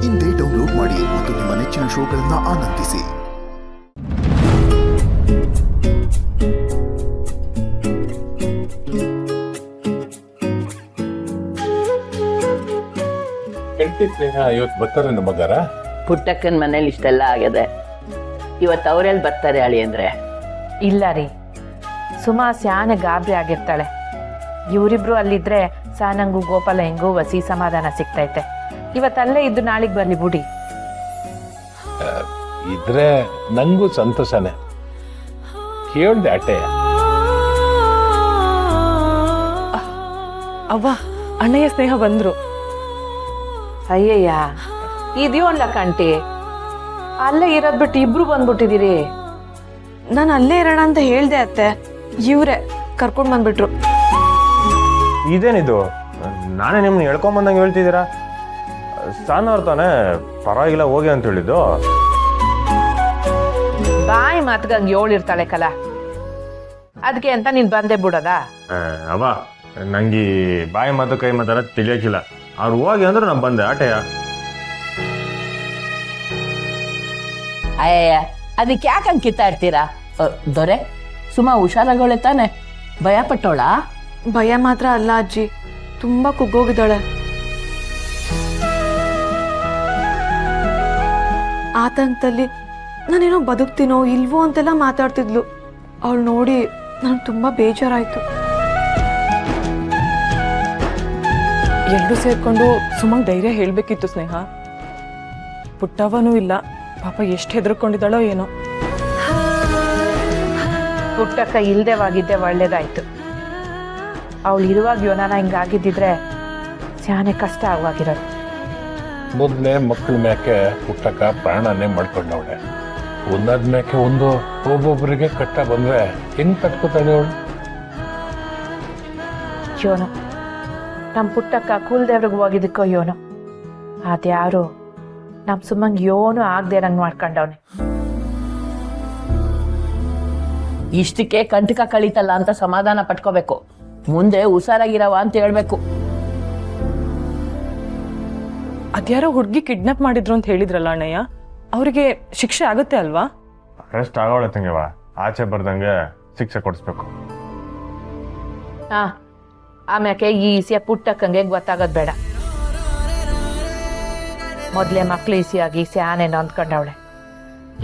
ಇಂದೇ ಡೌನ್ಲೋಡ್ ಮಾಡಿ ಮತ್ತು ನಿಮ್ಮ ನೆಚ್ಚಿನ ಶೋಗಳನ್ನು ಆನಂದಿಸಿ. ಇವತ್ತು ಬರ್ತಾರೆ ನಮಗಾರ ಪುಟ್ಟಕ್ಕನ ಮನೇಲಿ ಇಷ್ಟೆಲ್ಲ ಆಗದೆ. ಇವತ್ತು ಅವರೆಲ್ಲಿ ಬರ್ತಾರೆ ಅಳಿ ಅಂದ್ರೆ? ಇಲ್ಲ ರೀ, ಸುಮಾ ಸ್ಯಾನೆ ಗಾಬರಿ ಆಗಿರ್ತಾಳೆ. ಇವರಿಬ್ರು ಅಲ್ಲಿದ್ರೆ ಸಾನಂಗೂ ಗೋಪಾಲ ಹೆಂಗೂ ವಸಿ ಸಮಾಧಾನ ಸಿಗ್ತೈತೆ. ಇವತ್ತಲ್ಲೇ ಇದ್ದು ನಾಳೆಗೆ ಬರ್ಲಿ ಬಿಡಿ. ಇದ್ರೆ ನಂಗೂ ಸಂತೋಷನೇ. ಕೇಳ್ದೆ ಅಟ್ಟೆ. ಅವ್ವ, ಅಣ್ಣಯ್ಯ ಸ್ನೇಹ ಬಂದ್ರು. ಅಯ್ಯಯ್ಯ, ಇದೆಯೋಲ್ಲ ಕಂಟಿ, ಅಲ್ಲೇ ಇರೋದ್ ಬಿಟ್ಟು ಇಬ್ರು ಬಂದ್ಬಿಟ್ಟಿದ್ದೀರಿ. ನಾನು ಅಲ್ಲೇ ಇರೋಣ ಅಂತ ಹೇಳ್ದೆ ಅತ್ತೆ, ಇವ್ರೆ ಕರ್ಕೊಂಡ್ ಬಂದ್ಬಿಟ್ರು. ಇದೇನಿದು, ನಾನೇ ನಿಮ್ನ ಹೇಳ್ಕೊಂಬಂದಂಗೆ ಹೇಳ್ತಿದ್ದೀರಾ? ಸಾನವ್ರ ತಾನೇ ಪರವಾಗಿಲ್ಲ ಹೋಗಿ ಅಂತ ಹೇಳಿದ್ದು. ಬಾಯಿ ಮಾತ್ಗಂಗೆ ಏಳಿರ್ತಾಳೆ ಕಲ, ಅದಕ್ಕೆ ಅಂತ ನೀನ್ ಬಂದೇ ಬಿಡೋದಾ? ಅವ ನಂಗೆ ಬಾಯಿ ಮಾತು ಕೈ ಮಾತಾಡ ತಿಳಿಯಕ್ಕಿಲ್ಲ. ಅವ್ರು ಹೋಗಿ ಅಂದ್ರೆ ನಾನು ಬಂದೆ ಆಟೆಯ. ಅಯ್ಯ, ಅದಕ್ಕೆ ಯಾಕಂಗೆ ಕಿತ್ತಾಡ್ತೀರಾ? ದೊರೆ, ಸುಮಾ ಹುಷಾರಾಗೋಳೆ ತಾನೆ? ಭಯ ಪಟ್ಟೋಳ? ಭಯ ಮಾತ್ರ ಅಲ್ಲ ಅಜ್ಜಿ, ತುಂಬಾ ಕುಗ್ಗೋಗಿದ್ದಾಳೆ. ಆತಂಕದಲ್ಲಿ ನಾನೇನೋ ಬದುಕ್ತೀನೋ ಇಲ್ವೋ ಅಂತೆಲ್ಲ ಮಾತಾಡ್ತಿದ್ಲು. ಅವಳು ನೋಡಿ ನನಗೆ ತುಂಬಾ ಬೇಜಾರಾಯ್ತು. ಎರಡು ಸೇರ್ಕೊಂಡು ಸುಮಂಗ್ ಧೈರ್ಯ ಹೇಳ್ಬೇಕಿತ್ತು ಸ್ನೇಹ. ಪುಟ್ಟವನೂ ಇಲ್ಲ, ಪಾಪ ಎಷ್ಟು ಹೆದರ್ಕೊಂಡಿದ್ದಾಳೋ ಏನೋ. ಪುಟ್ಟಕ್ಕ ಇಲ್ದೇವಾಗಿದ್ದೆ ಒಳ್ಳೇದಾಯ್ತು. ಅವಳು ಇರುವಾಗ ಯೋನಾನ ಹಿಂಗಾಗಿದ್ದಿದ್ರೆ ಸ್ಯಾನೆ ಕಷ್ಟ ಆಗುವಾಗಿರೋದು. ಮೊದಲೇ ಮಕ್ಕಳ ಮ್ಯಾಕೆ ಪುಟ್ಟಕ್ಕ ಪ್ರಾಣನೇ ಮಾಡ್ಕೊಂಡವಳೆ. ಒಂದಾದ ಮ್ಯಾಕೆ ಒಂದು ಒಬ್ಬೊಬ್ಬರಿಗೆ ಕಷ್ಟ ಬಂದ್ರೆ ಹೆಂಗ್ ತಟ್ಕೋತಾಳೆ ಅವಳು? ಯೋನು, ನಮ್ಮ ಪುಟ್ಟಕ್ಕ ಕುಲ್ದೇವ್ರಿಗೆ ಹೋಗಿದ್ದಕ್ಕೋ ಯೋನು, ಅದ್ಯಾರು ನಮ್ಮ ಸುಮ್ಮಂಗೆ ಯೋನು ಆಗದೆ ನಂಗೆ ಮಾಡ್ಕೊಂಡವನೆ. ಇಷ್ಟಕ್ಕೆ ಕಂಟಕ ಕಳೀತಲ್ಲ ಅಂತ ಸಮಾಧಾನ ಪಟ್ಕೋಬೇಕು. ಮುಂದೆ ಹುಷಾರಾಗಿರವ ಅಂತ ಹೇಳ್ಬೇಕು. ಅದ್ಯಾರೋ ಹುಡುಗಿ ಕಿಡ್ನಾಪ್ ಮಾಡಿದ್ರು ಅಂತ ಹೇಳಿದ್ರಲ್ಲ ಅಣ್ಣಯ್ಯ, ಅವರಿಗೆ ಶಿಕ್ಷೆ ಆಗುತ್ತೆ ಅಲ್ವಾ? ಅರೆಸ್ಟ್ ಆಗೋಳೆ ತಂಗೆವ, ಆಚೆ ಬರ್ದಂಗೆ ಶಿಕ್ಷೆ ಕೊಡಿಸ್ಬೇಕು. ಆಮ್ಯಾಕೆ ಈ ಈಸಿಯ ಪುಟ್ಟಕ್ಕಂಗೆ ಗೊತ್ತಾಗೋದು ಬೇಡ. ಮೊದಲೇ ಮಕ್ಳು ಈಸಿಯಾಗಿ ಸ್ಯಾನೆ ಅಂದ್ಕೊಂಡವಳೆ,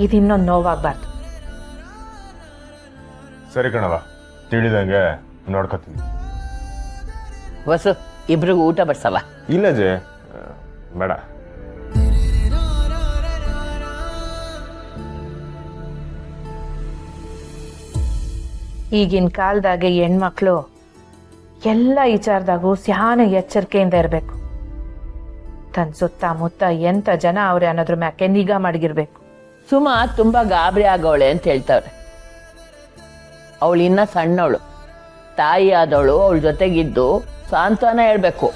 ಇದು ಇನ್ನೊಂದು ನೋವಾಗಬಾರ್ದು. ಸರಿ ಕಣವ, ತಿಳಿದಂಗೆ ನೋಡ್ಕೊತೀನಿ. ವಸು, ಇಬ್ರಿಗೂ ಊಟ ಬಡ್ಸವ? ಇಲ್ಲ ಜೆ, ಬೇಡ. ಈಗಿನ ಕಾಲದಾಗೆ ಹೆಣ್ಮಕ್ಳು ಎಲ್ಲ ವಿಚಾರದಾಗೂ ಸ್ಯಾನೆ ಎಚ್ಚರಿಕೆಯಿಂದ ಇರಬೇಕು. ತನ್ನ ಸುತ್ತಮುತ್ತ ಎಂಥ ಜನ ಅವ್ರೆ ಅನ್ನೋದ್ರ ಮ್ಯಾಕೆ ನಿಗಾ ಮಾಡಿಗಿರ್ಬೇಕು. ಸುಮಾ ತುಂಬಾ ಗಾಬರಿ ಆಗೋಳೆ ಅಂತ ಹೇಳ್ತಾವ್ರೆ. ಅವಳು ಇನ್ನ ಸಣ್ಣವಳು, ತಾಯಿ ಆದವಳು ಅವಳ ಜೊತೆಗಿದ್ದು ಸಾಂತ್ವನ ಹೇಳ್ಬೇಕು.